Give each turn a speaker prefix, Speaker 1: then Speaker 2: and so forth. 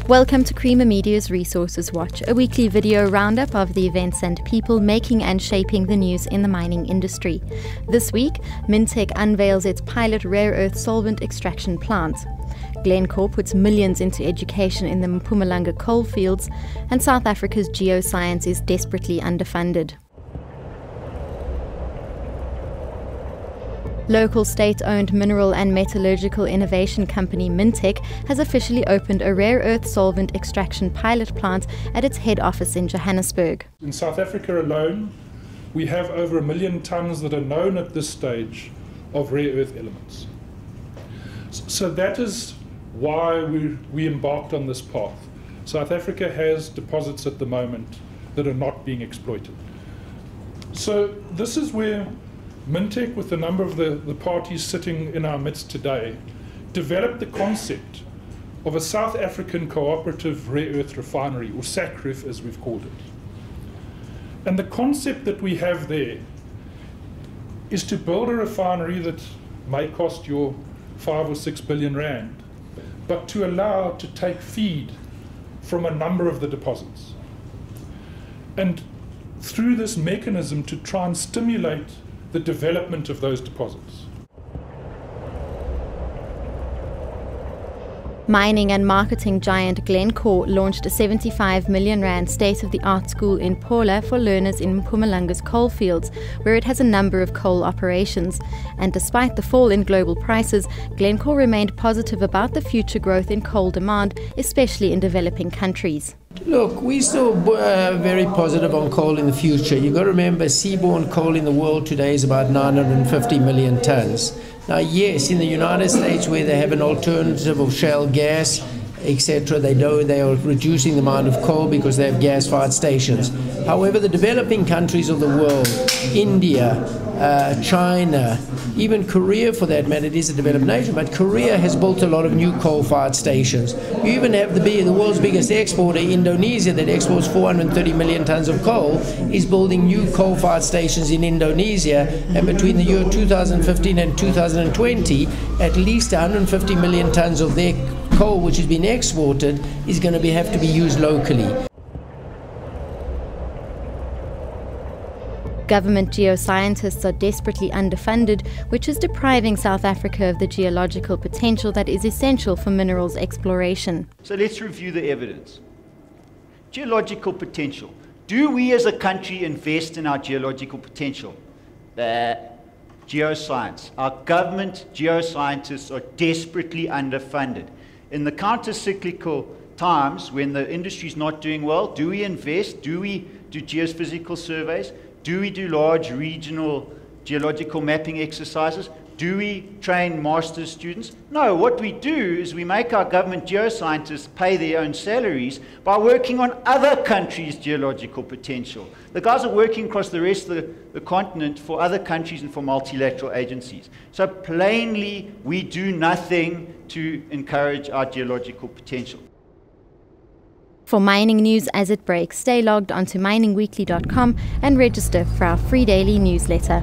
Speaker 1: Welcome to Creamer Media's Resources Watch, a weekly video roundup of the events and people making and shaping the news in the mining industry. This week, Mintek unveils its pilot rare earth solvent extraction plant. Glencore puts millions into education in the Mpumalanga coalfields, and South Africa's geoscience is desperately underfunded. Local state-owned mineral and metallurgical innovation company Mintek has officially opened a rare earth solvent extraction pilot plant at its head office in Johannesburg.
Speaker 2: In South Africa alone, we have over 1 million tonnes that are known at this stage of rare earth elements. So that is why we embarked on this path. South Africa has deposits at the moment that are not being exploited. So this is where Mintek, with a number of the parties sitting in our midst today, developed the concept of a South African cooperative rare earth refinery, or SACREF as we've called it. And the concept that we have there is to build a refinery that may cost you 5 or 6 billion rand, but to allow to take feed from a number of the deposits. And through this mechanism to try and stimulate the development of those deposits.
Speaker 1: Mining and marketing giant Glencore launched a 75 million rand state-of-the-art school in Paula for learners in Mpumalanga's coalfields, where it has a number of coal operations. And despite the fall in global prices, Glencore remained positive about the future growth in coal demand, especially in developing countries.
Speaker 3: Look, we're still very positive on coal in the future. You've got to remember, seaborne coal in the world today is about 950 million tons. Now, yes, in the United States, where they have an alternative of shale gas, etc., they are reducing the amount of coal because they have gas-fired stations. However, the developing countries of the world, India, China, even Korea for that matter, it is a developed nation, but Korea has built a lot of new coal-fired stations. You even have the world's biggest exporter, Indonesia, that exports 430 million tons of coal, is building new coal-fired stations in Indonesia, and between the year 2015 and 2020, at least 150 million tons of their coal which has been exported is going to have to be used locally.
Speaker 1: Government geoscientists are desperately underfunded, which is depriving South Africa of the geological potential that is essential for minerals exploration.
Speaker 4: So let's review the evidence. Geological potential. Do we as a country invest in our geological potential? Geoscience. Our government geoscientists are desperately underfunded. In the counter-cyclical times when the industry is not doing well, do we invest? Do we do geophysical surveys? Do we do large regional geological mapping exercises? Do we train master's students? No, what we do is we make our government geoscientists pay their own salaries by working on other countries' geological potential. The guys are working across the rest of the continent for other countries and for multilateral agencies. So plainly, we do nothing to encourage our geological potential.
Speaker 1: For mining news as it breaks, stay logged onto miningweekly.com and register for our free daily newsletter.